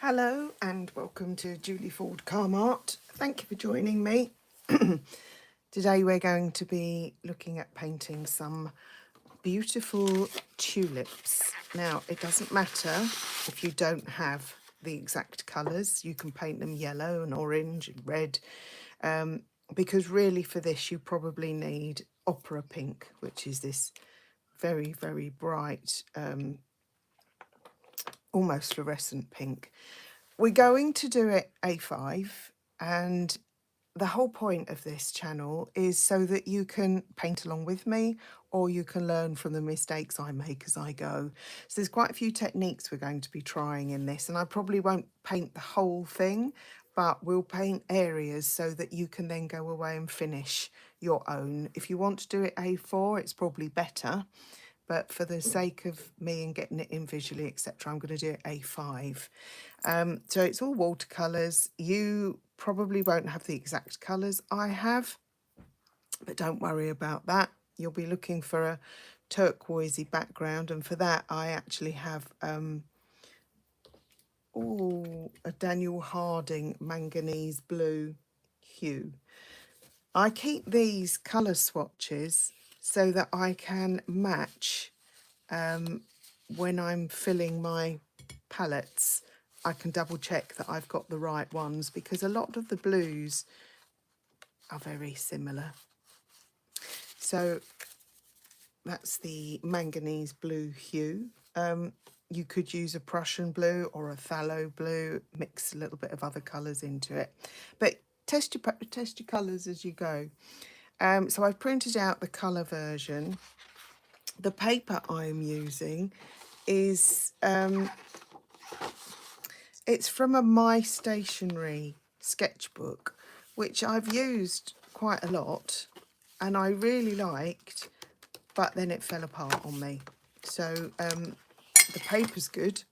Hello and welcome to Julie Ford Calm Art. Thank you for joining me. Today we're going to be looking at painting some beautiful tulips. Now it doesn't matter if you don't have the exact colours, you can paint them yellow and orange and red, because really for this you probably need opera pink, which is this very, very bright, almost fluorescent pink. We're going to do it A5, and the whole point of this channel is so that you can paint along with me, or you can learn from the mistakes I make as I go. So there's quite a few techniques we're going to be trying in this, and I probably won't paint the whole thing, but we'll paint areas so that you can then go away and finish your own. If you want to do it A4, it's probably better. But for the sake of me and getting it in visually, etc., I'm going to do it A5. So it's all watercolours. You probably won't have the exact colours I have, but don't worry about that. You'll be looking for a turquoisey background, and for that I actually have a Daniel Harding manganese blue hue. I keep these colour swatches so that I can match when I'm filling my palettes. I can double check that I've got the right ones, because a lot of the blues are very similar. So that's the manganese blue hue. You could use a Prussian blue or a phthalo blue, mix a little bit of other colours into it, but test your colours as you go. So I've printed out the colour version. The paper I'm using is it's from a My Stationery sketchbook, which I've used quite a lot and I really liked, but then it fell apart on me. So the paper's good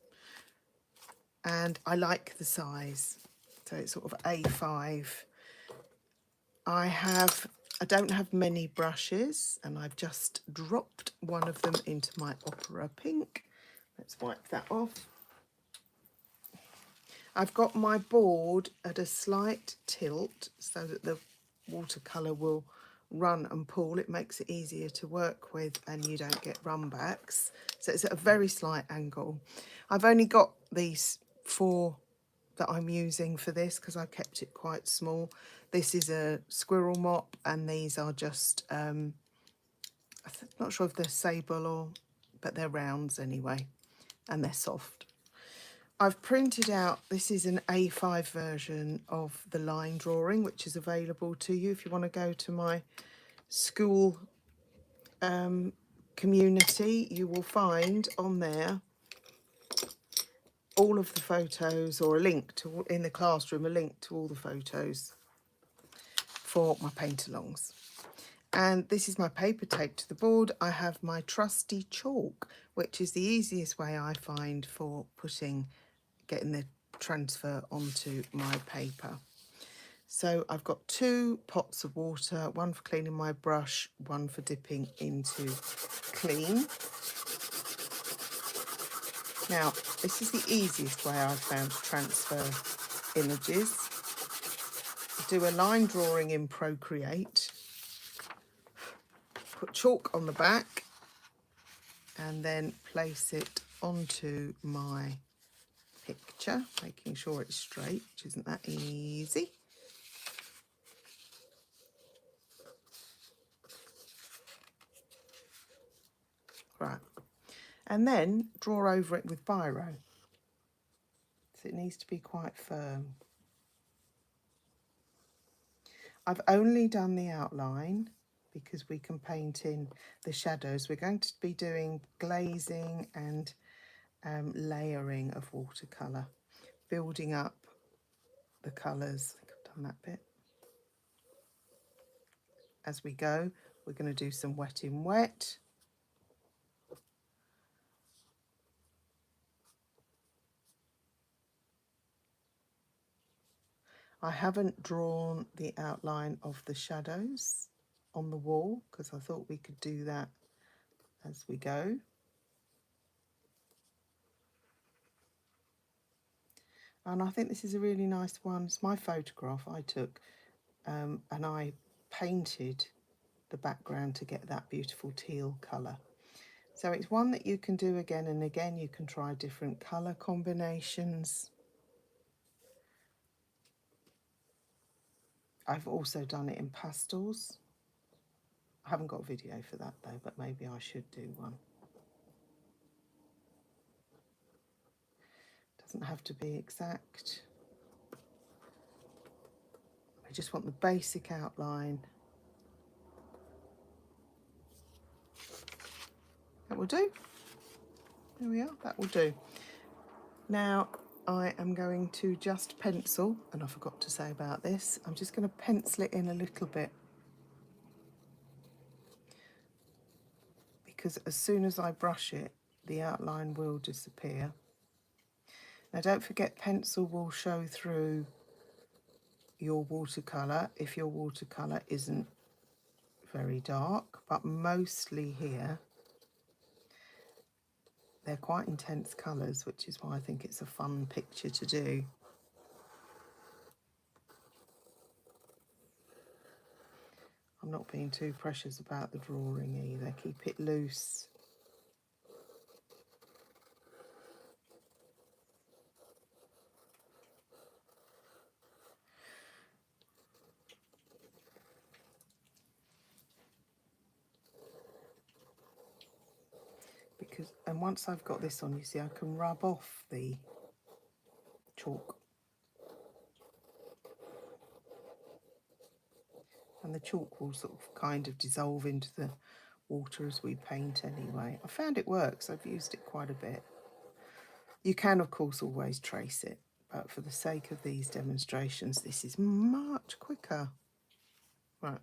and I like the size. So it's sort of A5. I don't have many brushes, and I've just dropped one of them into my opera pink. Let's wipe that off. I've got my board at a slight tilt so that the watercolour will run and pull. It makes it easier to work with and you don't get run backs. So it's at a very slight angle. I've only got these 4 that I'm using for this because I kept it quite small. This is a squirrel mop, and these are just, I'm not sure if they're sable or, but they're rounds anyway, and they're soft. I've printed out, this is an A5 version of the line drawing, which is available to you if you want to go to my Skool community. You will find on there all of the photos, or a link to, in the classroom, a link to all the photos for my paint-alongs. And this is my paper taped to the board. I have my trusty chalk, which is the easiest way I find for getting the transfer onto my paper. So I've got 2 pots of water, one for cleaning my brush, one for dipping into clean. Now, this is the easiest way I've found to transfer images. Do a line drawing in Procreate, put chalk on the back, and then place it onto my picture, making sure it's straight, which isn't that easy. Right, and then draw over it with biro. So it needs to be quite firm. I've only done the outline because we can paint in the shadows. We're going to be doing glazing and layering of watercolour, building up the colours. I think I've done that bit. As we go, we're going to do some wet in wet. I haven't drawn the outline of the shadows on the wall because I thought we could do that as we go. And I think this is a really nice one. It's my photograph I took, and I painted the background to get that beautiful teal colour. So it's one that you can do again and again. You can try different colour combinations. I've also done it in pastels. I haven't got a video for that though, but maybe I should do one. Doesn't have to be exact. I just want the basic outline. That will do. There we are, that will do. Now I am going to just pencil, and I forgot to say about this, I'm just going to pencil it in a little bit, because as soon as I brush it, the outline will disappear. Now don't forget, pencil will show through your watercolour if your watercolour isn't very dark, but mostly here they're quite intense colours, which is why I think it's a fun picture to do. I'm not being too precious about the drawing either, keep it loose. And once I've got this on, you see I can rub off the chalk, and the chalk will sort of kind of dissolve into the water as we paint anyway. I found it works, I've used it quite a bit. You can of course always trace it, but for the sake of these demonstrations this is much quicker. Right,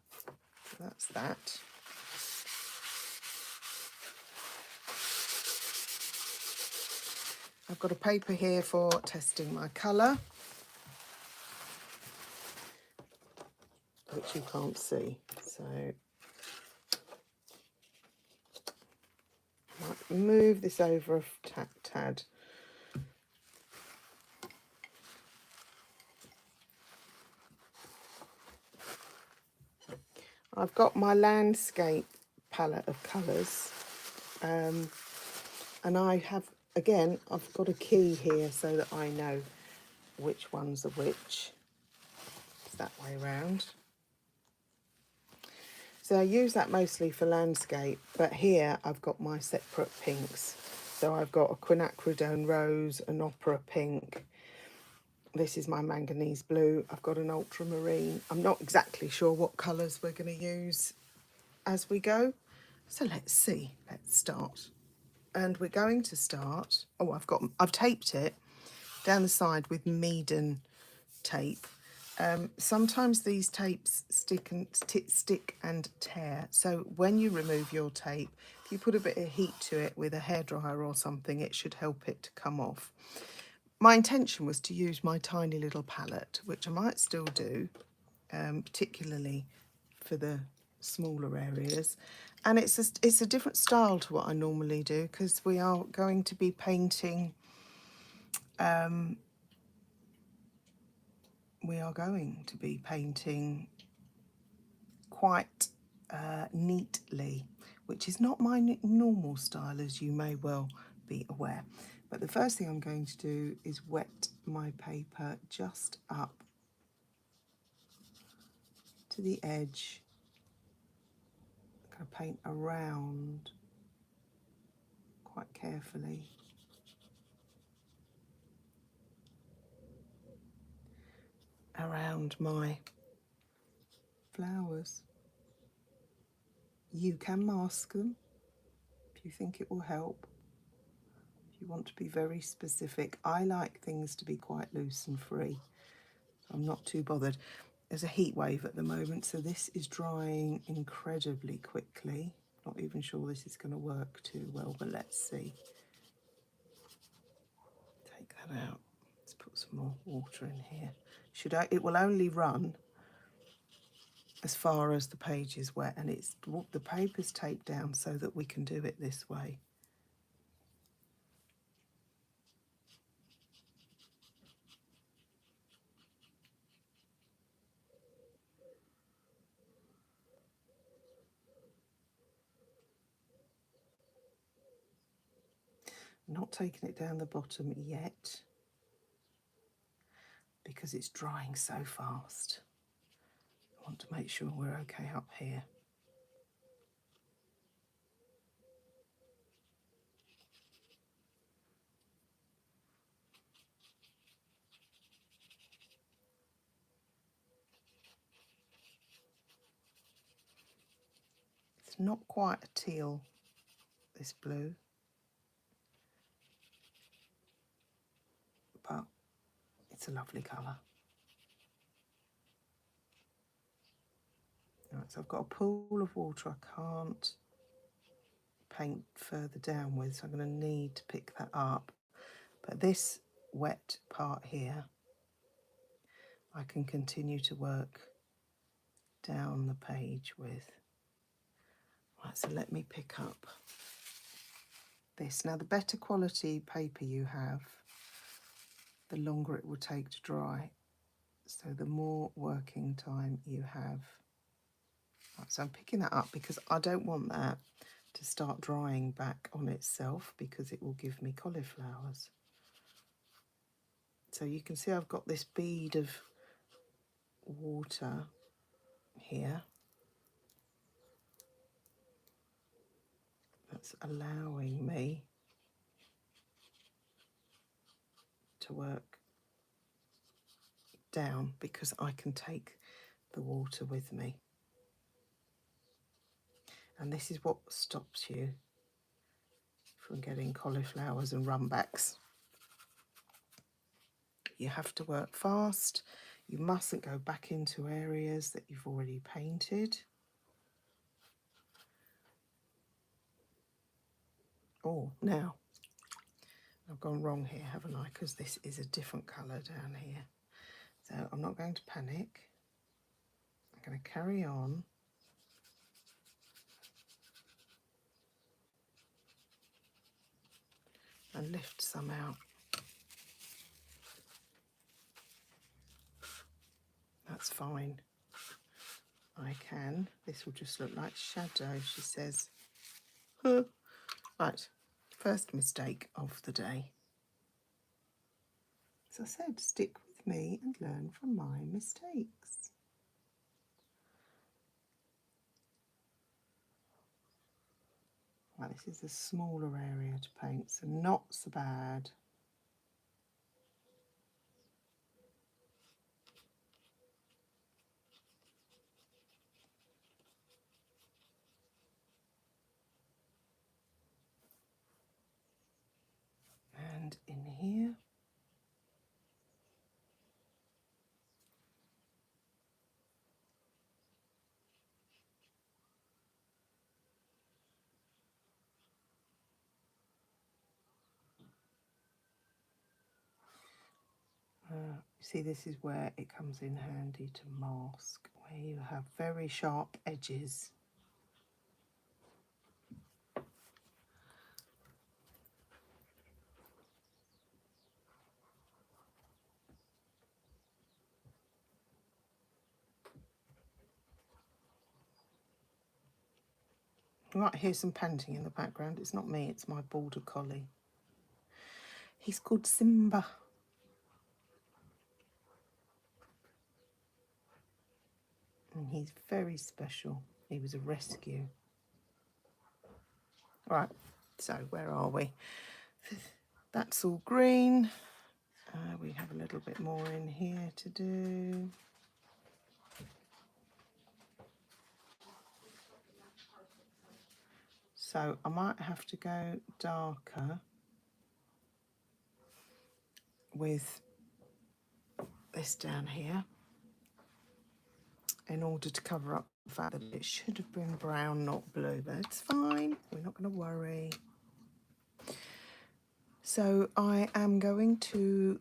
so that's that. I've got a paper here for testing my colour, which you can't see, so I might move this over a tad. I've got my landscape palette of colours, and I have, again, I've got a key here so that I know which ones are which. It's that way around. So I use that mostly for landscape, but here I've got my separate pinks. So I've got a quinacridone rose, an opera pink. This is my manganese blue. I've got an ultramarine. I'm not exactly sure what colours we're going to use as we go. So let's see. Let's start. And we're going to start. Oh, I've taped it down the side with Meaden tape. Sometimes these tapes stick and tear. So when you remove your tape, if you put a bit of heat to it with a hairdryer or something, it should help it to come off. My intention was to use my tiny little palette, which I might still do, particularly for the smaller areas. And it's a different style to what I normally do, because we are going to be painting, quite neatly, which is not my normal style, as you may well be aware. But the first thing I'm going to do is wet my paper just up to the edge. I'm going to paint around quite carefully. Around my flowers. You can mask them if you think it will help. If you want to be very specific, I like things to be quite loose and free. I'm not too bothered. There's a heat wave at the moment, so this is drying incredibly quickly. Not even sure this is going to work too well, but let's see. Take that out. Let's put some more water in here. It will only run as far as the page is wet, and the paper's taped down so that we can do it this way. . Not taking it down the bottom yet because it's drying so fast. I want to make sure we're okay up here. It's not quite a teal, this blue, but it's a lovely colour. Right, so I've got a pool of water I can't paint further down with, so I'm going to need to pick that up. But this wet part here, I can continue to work down the page with. Right, so let me pick up this. Now, the better quality paper you have, the longer it will take to dry. So the more working time you have. Right, so I'm picking that up because I don't want that to start drying back on itself because it will give me cauliflowers. So you can see I've got this bead of water here that's allowing me to work down because I can take the water with me. And this is what stops you from getting cauliflowers and runbacks. You have to work fast. You mustn't go back into areas that you've already painted. Oh, now, I've gone wrong here, haven't I? Because this is a different colour down here. So I'm not going to panic. I'm going to carry on. And lift some out. That's fine. I can. This will just look like shadow, she says. Huh. Right, first mistake of the day. As I said, stick with me and learn from my mistakes. Right, this is a smaller area to paint, so not so bad. And in here. You see, this is where it comes in handy to mask, where you have very sharp edges. You might hear some panting in the background. It's not me, it's my border collie. He's called Simba. And he's very special. He was a rescue. Right, so where are we? That's all green. We have a little bit more in here to do. So I might have to go darker with this down here in order to cover up the fact that it should have been brown, not blue, but it's fine. We're not going to worry. So I am going to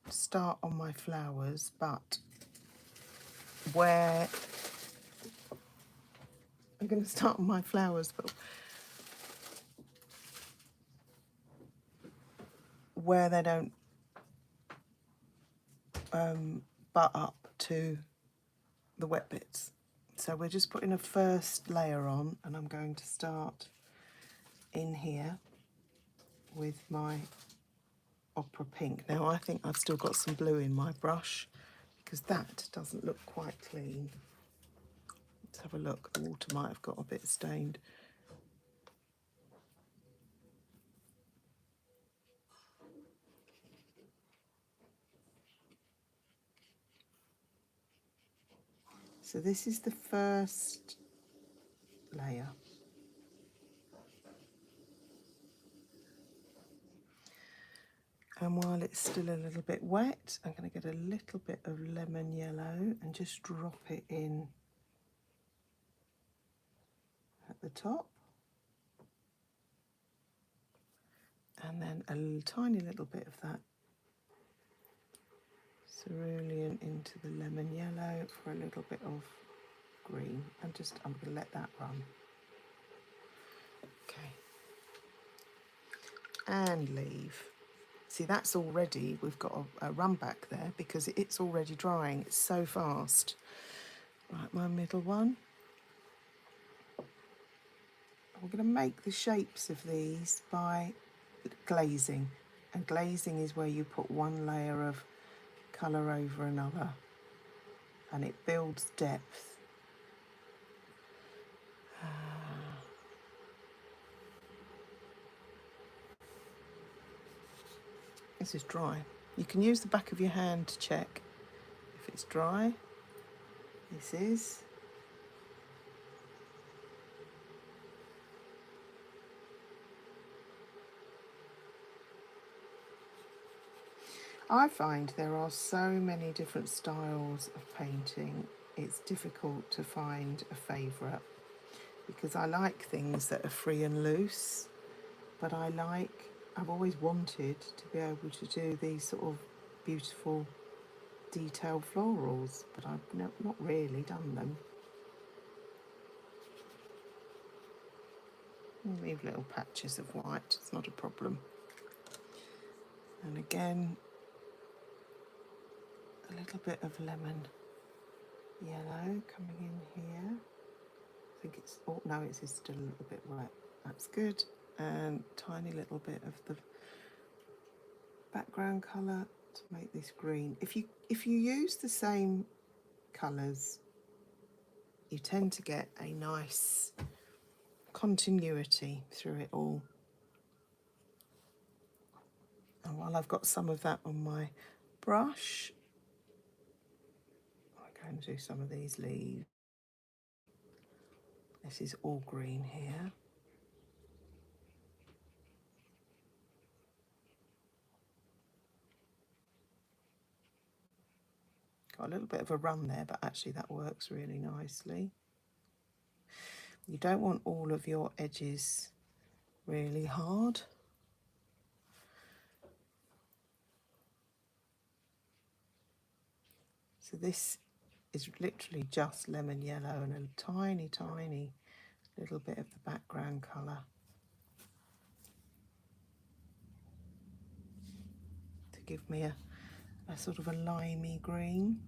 start on my flowers, but where I'm going to start on my flowers, but where they don't butt up to the wet bits. So we're just putting a first layer on, and I'm going to start in here. with my opera pink. Now I think I've still got some blue in my brush because that doesn't look quite clean. Let's have a look. The water might have got a bit stained. So this is the first layer. And while it's still a little bit wet, I'm going to get a little bit of lemon yellow and just drop it in at the top. And then a tiny little bit of that cerulean into the lemon yellow for a little bit of green. I'm going to let that run. Okay. And leave. See, that's already, we've got a run back there because it's already drying. It's so fast. Right, my middle one. We're going to make the shapes of these by glazing. And glazing is where you put one layer of colour over another. And it builds depth. This is dry. You can use the back of your hand to check if it's dry. This is. I find there are so many different styles of painting, it's difficult to find a favourite because I like things that are free and loose, but I've always wanted to be able to do these sort of beautiful detailed florals, but I've not really done them. I'll leave little patches of white, it's not a problem. And again, a little bit of lemon yellow coming in here. I think it's, oh no, it's still a little bit wet. That's good. And tiny little bit of the background colour to make this green. If you use the same colours, you tend to get a nice continuity through it all. And while I've got some of that on my brush, I'm going to do some of these leaves. This is all green here. Got a little bit of a run there, but actually that works really nicely. You don't want all of your edges really hard. So this is literally just lemon yellow and a tiny, tiny little bit of the background colour to give me a sort of a limey green.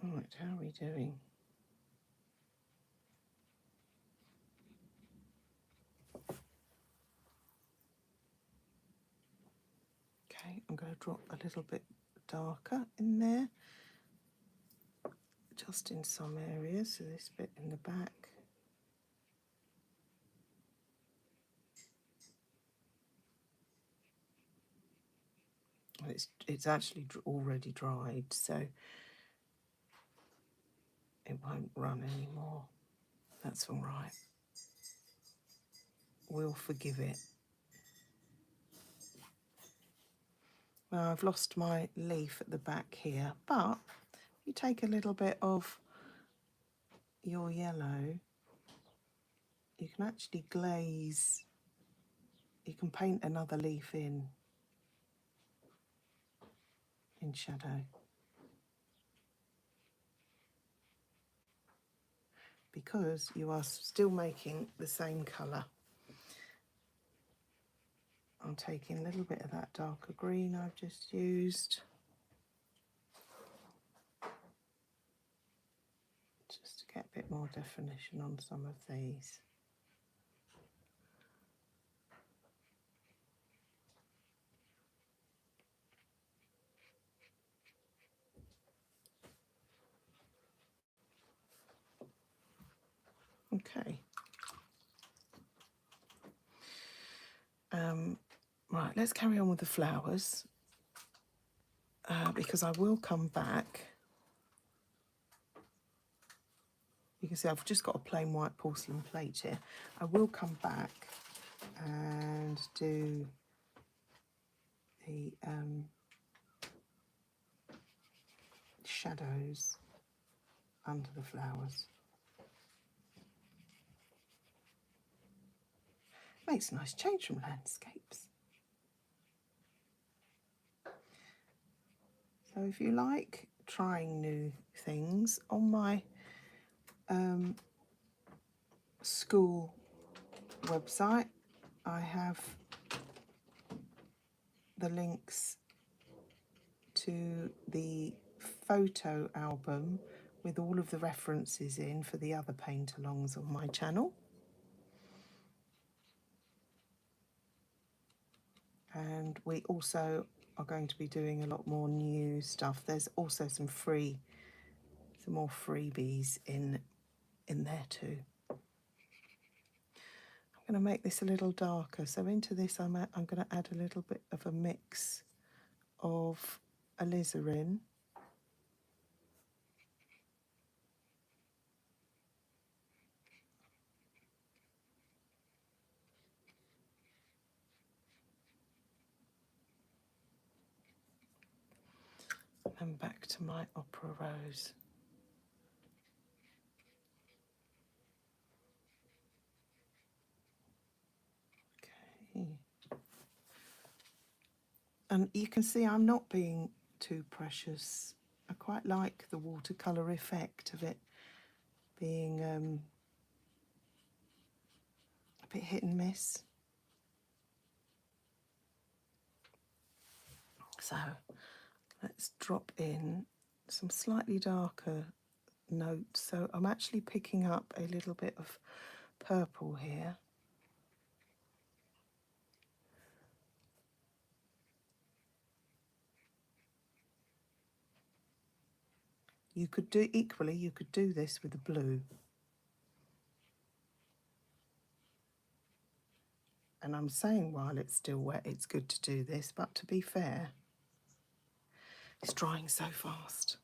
Right, how are we doing? Okay, I'm going to drop a little bit darker in there, just in some areas, so this bit in the back. It's actually already dried, so it won't run anymore. That's all right. We'll forgive it. Now I've lost my leaf at the back here, but you take a little bit of your yellow, you can actually glaze, you can paint another leaf in shadow. because you are still making the same colour. I'm taking a little bit of that darker green I've just used, just to get a bit more definition on some of these. Okay. Right, let's carry on with the flowers, because I will come back. You can see I've just got a plain white porcelain plate here. I will come back and do the shadows under the flowers. Makes a nice change from landscapes. So if you like trying new things, on my Skool website, I have the links to the photo album with all of the references in for the other paint-alongs on my channel. And we also are going to be doing a lot more new stuff. There's also some more freebies in there too. I'm going to make this a little darker. So into this I'm going to add a little bit of a mix of alizarin, and back to my opera rose. Okay. And you can see I'm not being too precious. I quite like the watercolour effect of it being a bit hit and miss. So let's drop in some slightly darker notes. So I'm actually picking up a little bit of purple here. You could do this with the blue. And I'm saying while it's still wet, it's good to do this, but to be fair, it's drying so fast.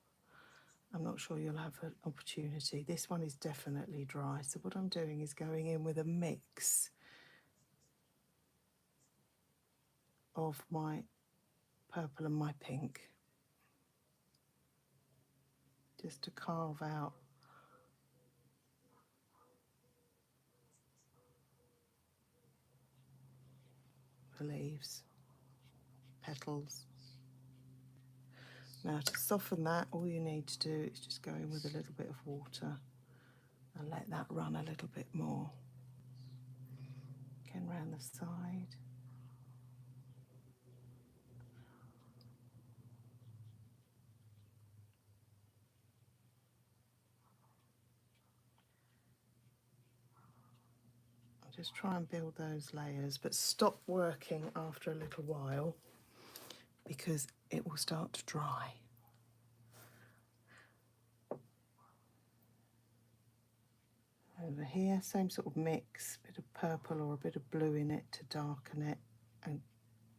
I'm not sure you'll have an opportunity. This one is definitely dry. So what I'm doing is going in with a mix of my purple and my pink, just to carve out the leaves, petals. Now to soften that, all you need to do is just go in with a little bit of water and let that run a little bit more. Again round the side. I'll just try and build those layers, but stop working after a little while because it will start to dry. Over here, same sort of mix, a bit of purple or a bit of blue in it to darken it and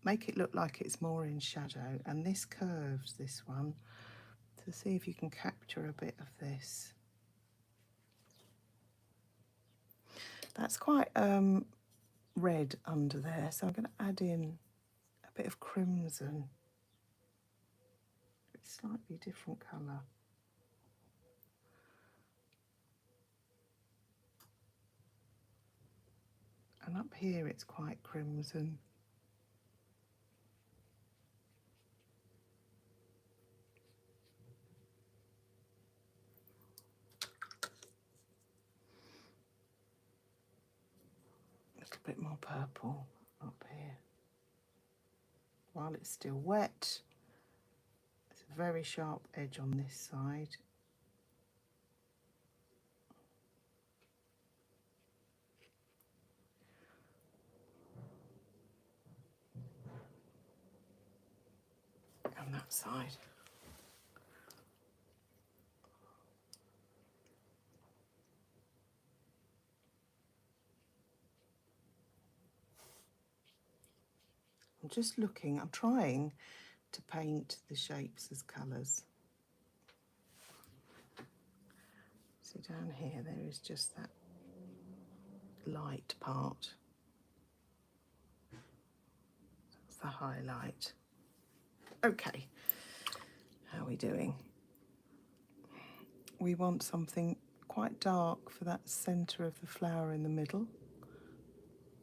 make it look like it's more in shadow. And this curves, this one, to see if you can capture a bit of this. That's quite red under there, so I'm going to add in a bit of crimson. It's a slightly different colour. And up here it's quite crimson. little bit more purple up here. While it's still wet, it's a very sharp edge on this side. On that side. I'm just looking, I'm trying to paint the shapes as colours. See down here, there is just that light part. That's the highlight. Okay, how are we doing? We want something quite dark for that centre of the flower in the middle.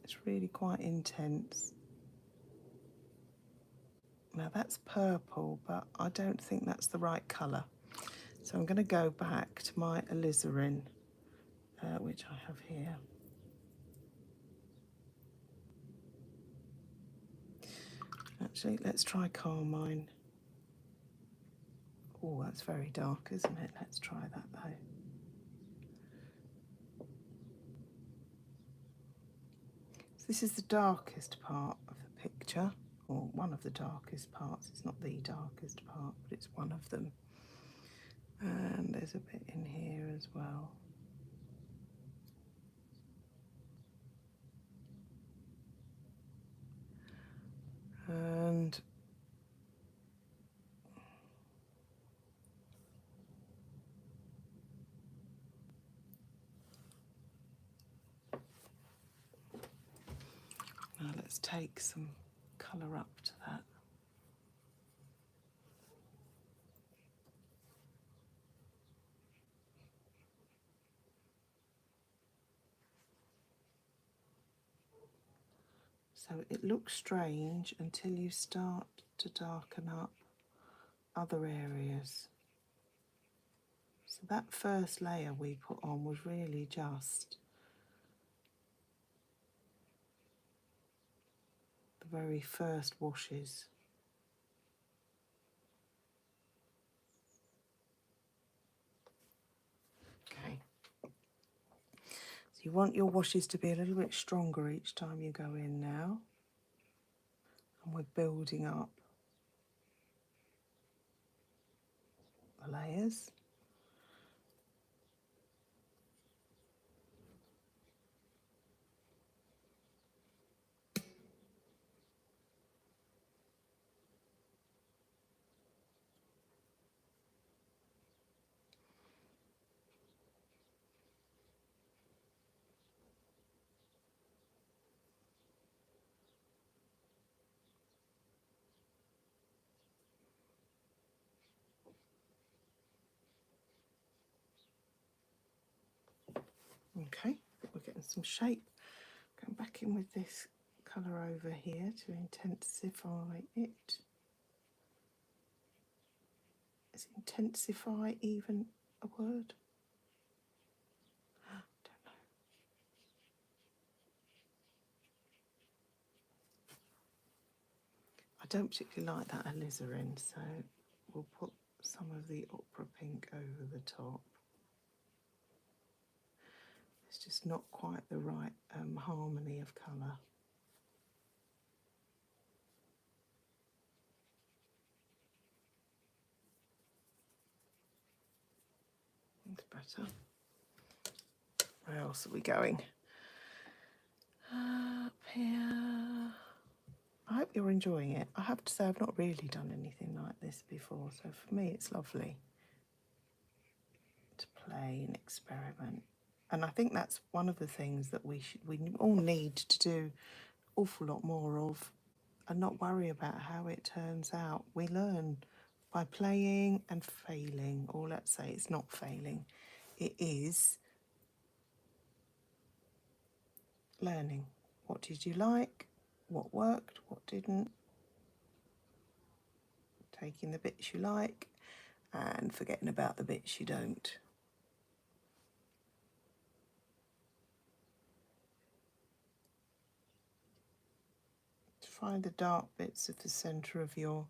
It's really quite intense. Now that's purple, but I don't think that's the right colour. So I'm going to go back to my alizarin, which I have here. Actually, let's try carmine. Oh, that's very dark, isn't it? Let's try that though. So this is the darkest part of the picture, or one of the darkest parts. It's not the darkest part, but it's one of them. And there's a bit in here as well. And now let's take some colour up to that. So it looks strange until you start to darken up other areas. So that first layer we put on was really just the very first washes. Okay. So you want your washes to be a little bit stronger each time you go in now. And we're building up the layers. Okay, we're getting some shape. Going back in with this colour over here to intensify it. Is intensify even a word? Don't know. I don't particularly like that alizarin, so we'll put some of the opera pink over the top. It's just not quite the right harmony of colour. It's better. Where else are we going? Up here. I hope you're enjoying it. I have to say I've not really done anything like this before, so for me it's lovely to play and experiment. And I think that's one of the things that we all need to do an awful lot more of, and not worry about how it turns out. We learn by playing and failing, or let's say it's not failing, it is learning. What did you like? What worked? What didn't? Taking the bits you like and forgetting about the bits you don't. find the dark bits of the centre of your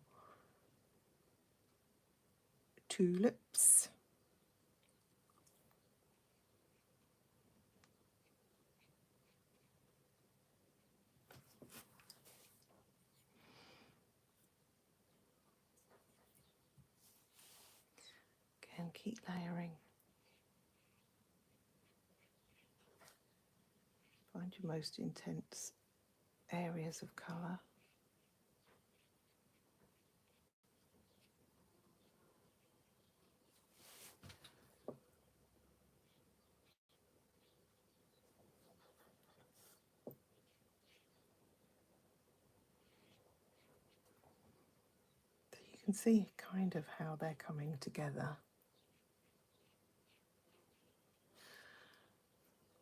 tulips. Again, keep layering. Find your most intense areas of colour. So you can see kind of how they're coming together.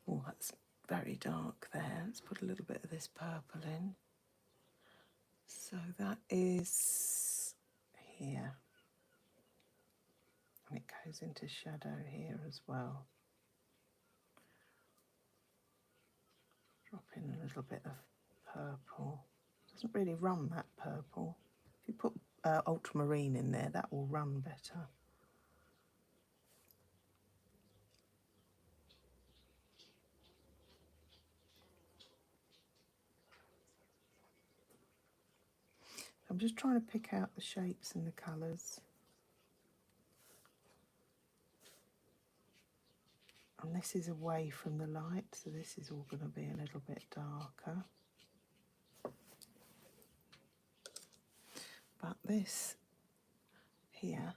Oh, that's very dark there. Let's put a little bit of this purple in. So that is here. And it goes into shadow here as well. Drop in a little bit of purple. Doesn't really run that purple. If you put ultramarine in there, that will run better. I'm just trying to pick out the shapes and the colours. And this is away from the light, so this is all going to be a little bit darker. But this here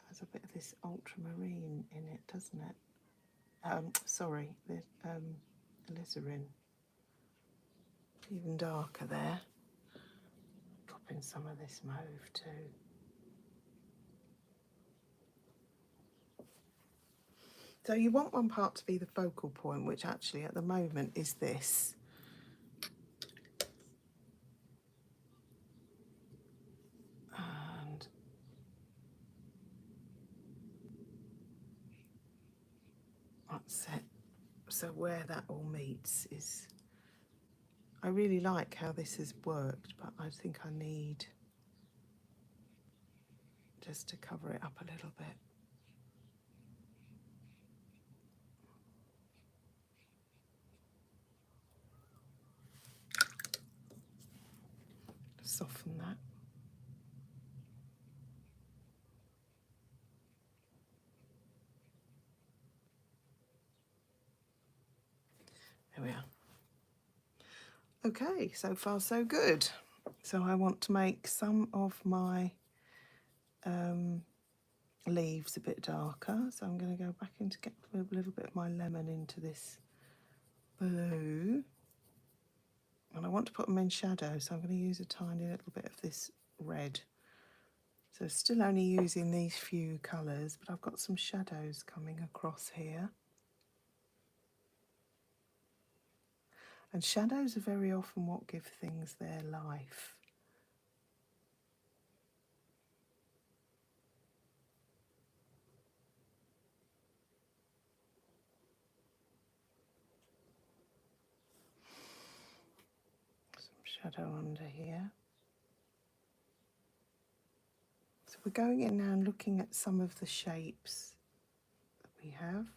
has a bit of this ultramarine in it, doesn't it? Sorry, the alizarin. Even darker there. Drop in some of this mauve too. So you want one part to be the focal point, which actually at the moment is this. And that's it. So where that all meets is, I really like how this has worked, but I think I need just to cover it up a little bit. Soften that. There we are. Okay, so far so good. So I want to make some of my leaves a bit darker. So I'm going to go back in to get a little bit of my lemon into this blue. And I want to put them in shadow, so I'm going to use a tiny little bit of this red. So still only using these few colours, but I've got some shadows coming across here. And shadows are very often what give things their life. Some shadow under here. So we're going in now and looking at some of the shapes that we have.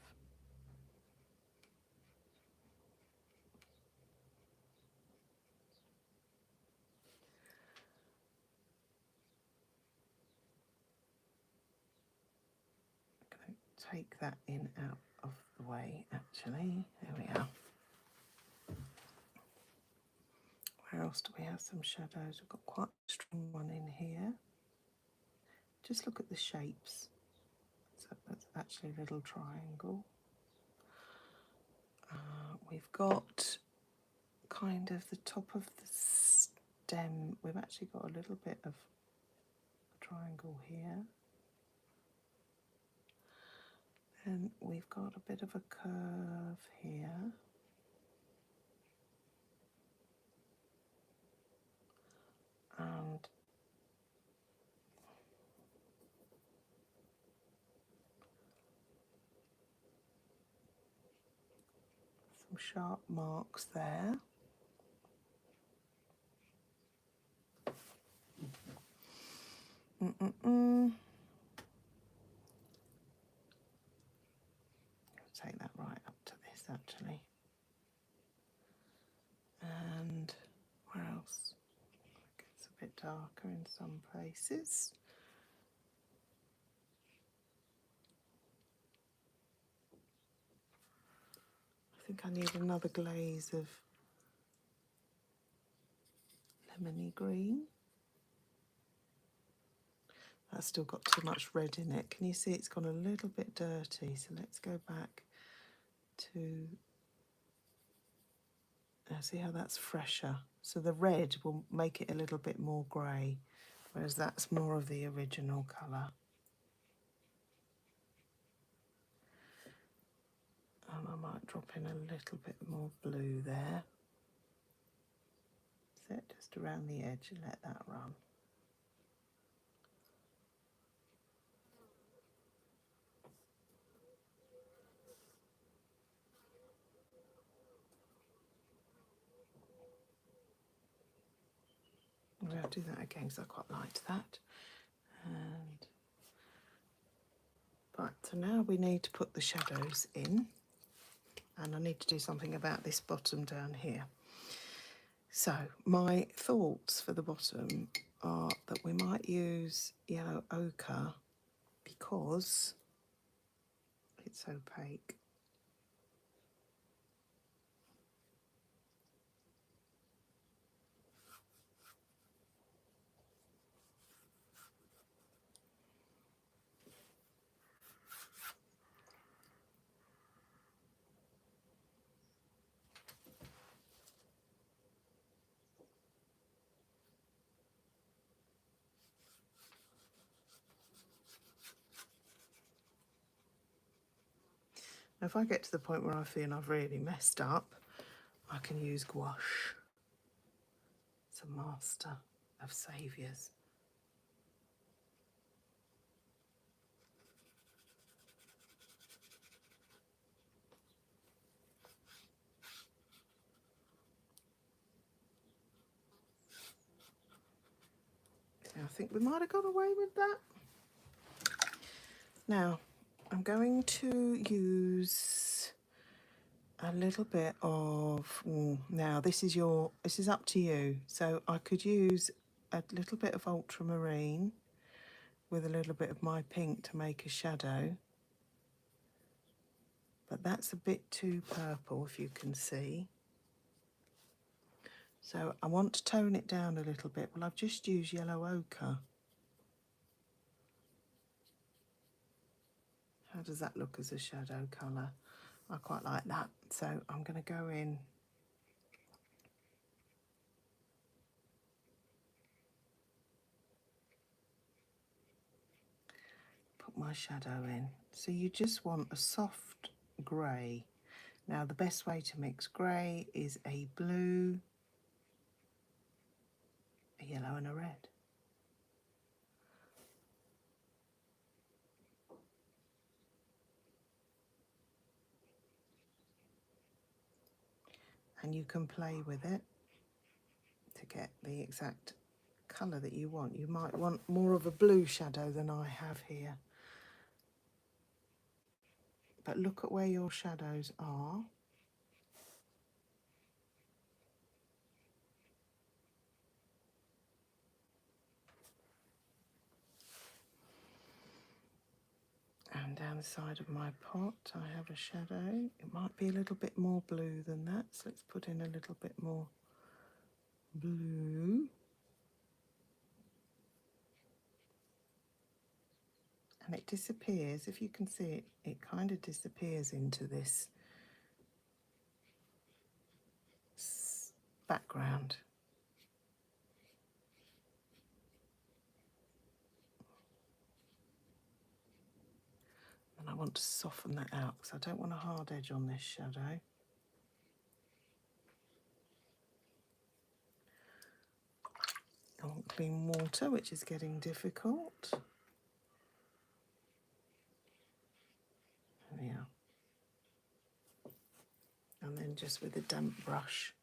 I'm going to take that in out of the way actually. There we are. Where else do we have some shadows? We've got quite a strong one in here. Just look at the shapes. So that's actually a little triangle. We've got kind of the top of the stem. We've actually got a little bit of a triangle here. And we've got a bit of a curve here. And some sharp marks there. Take that right up to this actually. And where else? It's a bit darker in some places. I think I need another glaze of lemony green. That's still got too much red in it. Can you see it's gone a little bit dirty? So let's go back to, see how that's fresher. So the red will make it a little bit more grey, whereas that's more of the original colour. And I might drop in a little bit more blue there. Set just around the edge and let that run. I'm going to do that again because I quite liked that. And right, so now we need to put the shadows in, and I need to do something about this bottom down here. So my thoughts for the bottom are that we might use yellow ochre because it's opaque. Now if I get to the point where I feel I've really messed up, I can use gouache. It's a master of saviours. I think we might have got away with that. Now, I'm going to use a little bit of, now this is up to you. So I could use a little bit of ultramarine with a little bit of my pink to make a shadow. But that's a bit too purple, if you can see. So I want to tone it down a little bit. Well, I've just used yellow ochre. How does that look as a shadow colour? I quite like that. So I'm going to go in . Put my shadow in. So you just want a soft grey. Now the best way to mix grey is a blue, a yellow and a red. And you can play with it to get the exact colour that you want. You might want more of a blue shadow than I have here. But look at where your shadows are. And down the side of my pot I have a shadow. It might be a little bit more blue than that, so let's put in a little bit more blue. And it disappears, if you can see it, it kind of disappears into this background. And I want to soften that out because I don't want a hard edge on this shadow. I want clean water, which is getting difficult. There we are. And then just with a damp brush,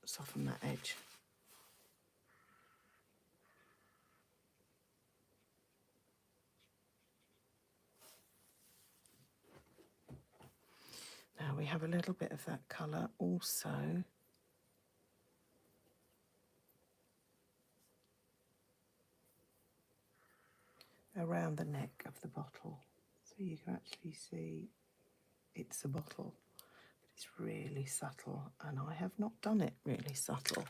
soften that edge. we have a little bit of that colour also around the neck of the bottle, so you can actually see it's a bottle. It's really subtle, and I have not done it really subtle.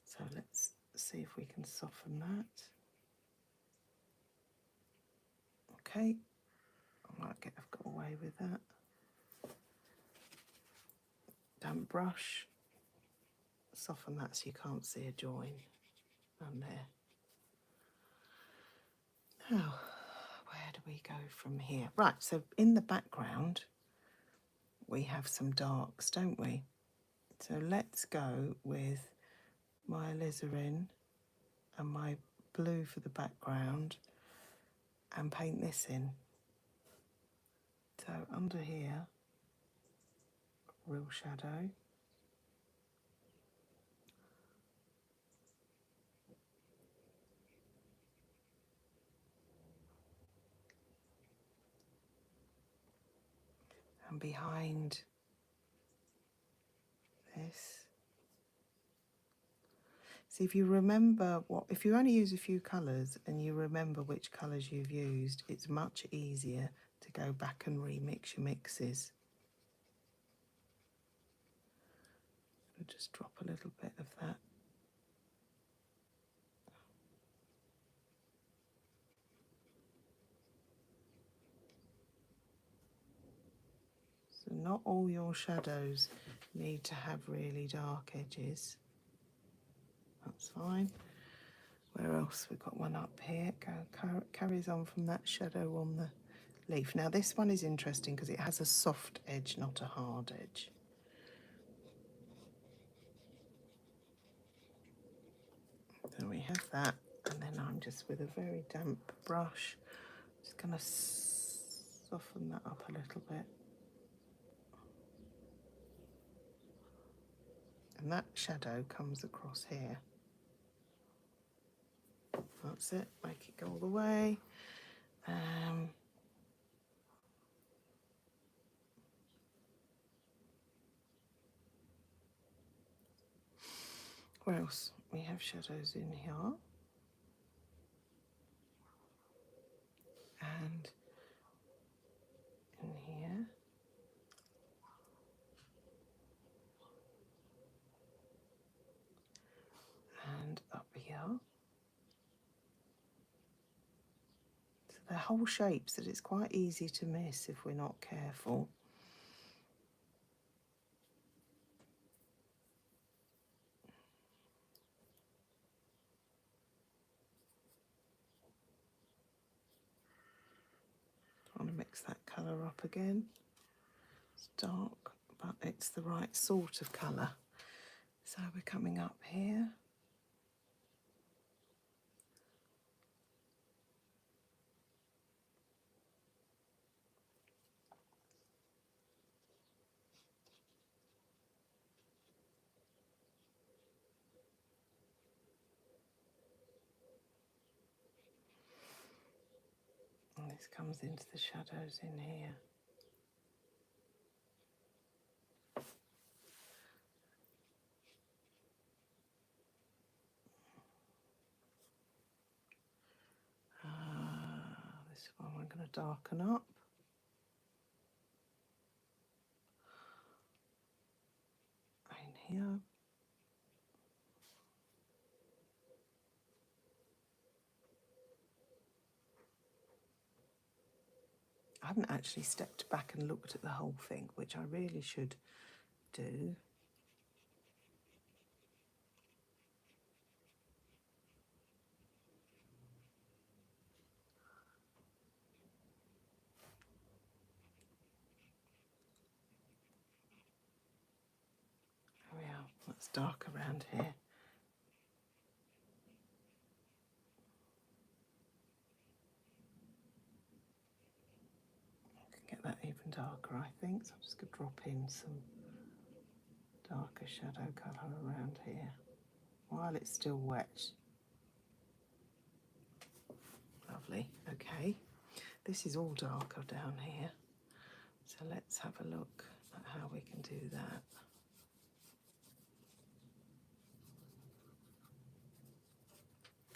So let's see if we can soften that. Okay, I might have got away with that. Damp brush, soften that so you can't see a join on there. Now, where do we go from here? Right, so in the background, we have some darks, don't we? So let's go with my alizarin and my blue for the background and paint this in. So under here, real shadow. And behind this. See, if you remember if you only use a few colours and you remember which colours you've used, it's much easier to go back and remix your mixes. I'll just drop a little bit of that. So not all your shadows need to have really dark edges. That's fine. Where else? We've got one up here. Carries on from that shadow on the leaf. Now this one is interesting because it has a soft edge, not a hard edge. So we have that, and then I'm just with a very damp brush, just going to soften that up a little bit. And that shadow comes across here. That's it, make it go all the way. Where else? We have shadows in here. And in here. And up here. So they're whole shapes that it's quite easy to miss if we're not careful. I want to mix that colour up again. It's dark, but it's the right sort of colour. So we're coming up here. And this comes into the shadows in here. This one I'm going to darken up. In here. I haven't actually stepped back and looked at the whole thing, which I really should do. There we are. That's dark around here. I can get that even darker, I think. So I'm just going to drop in some darker shadow colour around here while it's still wet. Lovely. Okay. This is all darker down here. So let's have a look. at how we can do that.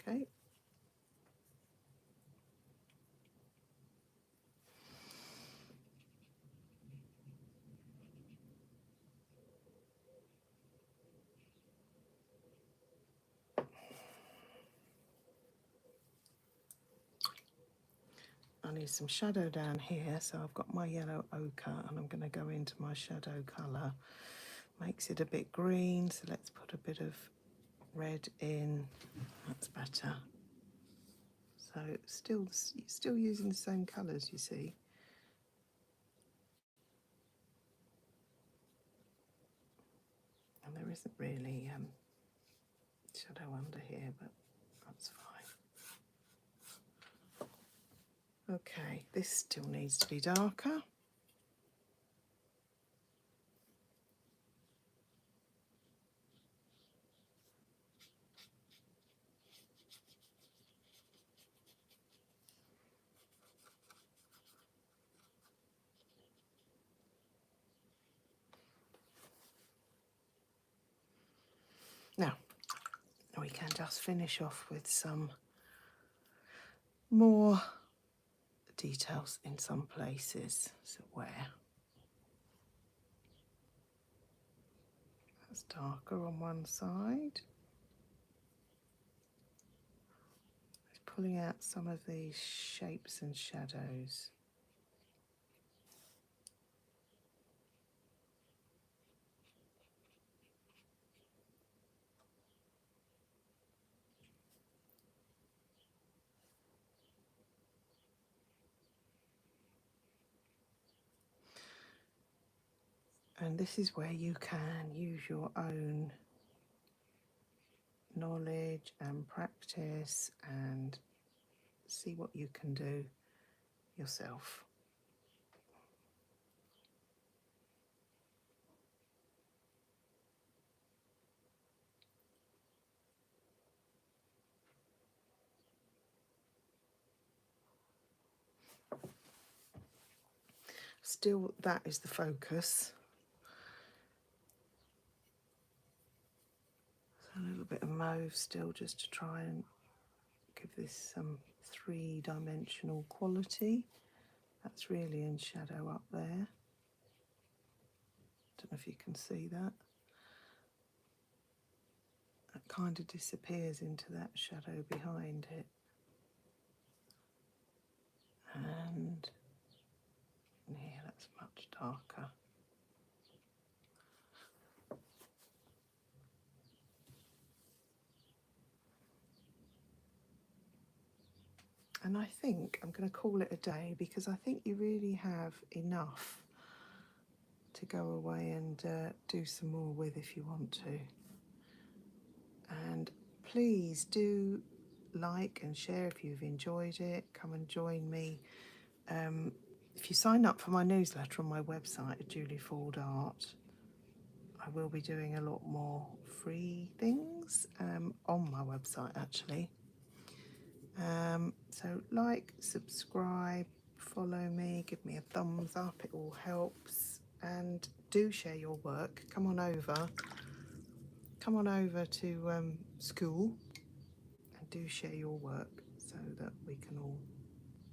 Okay. I need some shadow down here, so I've got my yellow ochre and I'm going to go into my shadow colour. Makes it a bit green, so let's put a bit of red in. That's better. So still using the same colours, you see. And there isn't really shadow under here, but that's fine. Okay, this still needs to be darker. Now, we can just finish off with some more details in some places. So where? That's darker on one side. It's pulling out some of these shapes and shadows. And this is where you can use your own knowledge and practice and see what you can do yourself. Still, that is the focus. So a little bit of mauve still, just to try and give this some three-dimensional quality. That's really in shadow up there. Don't know if you can see that. That kind of disappears into that shadow behind it. And yeah, that's much darker. And I think I'm going to call it a day, because I think you really have enough to go away and do some more with if you want to. And please do like and share if you've enjoyed it. Come and join me. If you sign up for my newsletter on my website at Julie Ford Art, I will be doing a lot more free things on my website actually. So like, subscribe, follow me, give me a thumbs up, it all helps. And do share your work. Come on over to Skool and do share your work so that we can all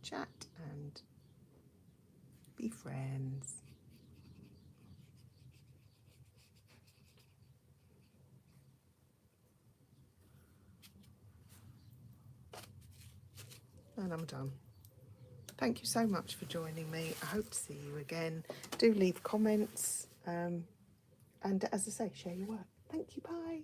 chat and be friends. And I'm done. Thank you so much for joining me. I hope to see you again. Do leave comments and as I say, share your work. Thank you, bye.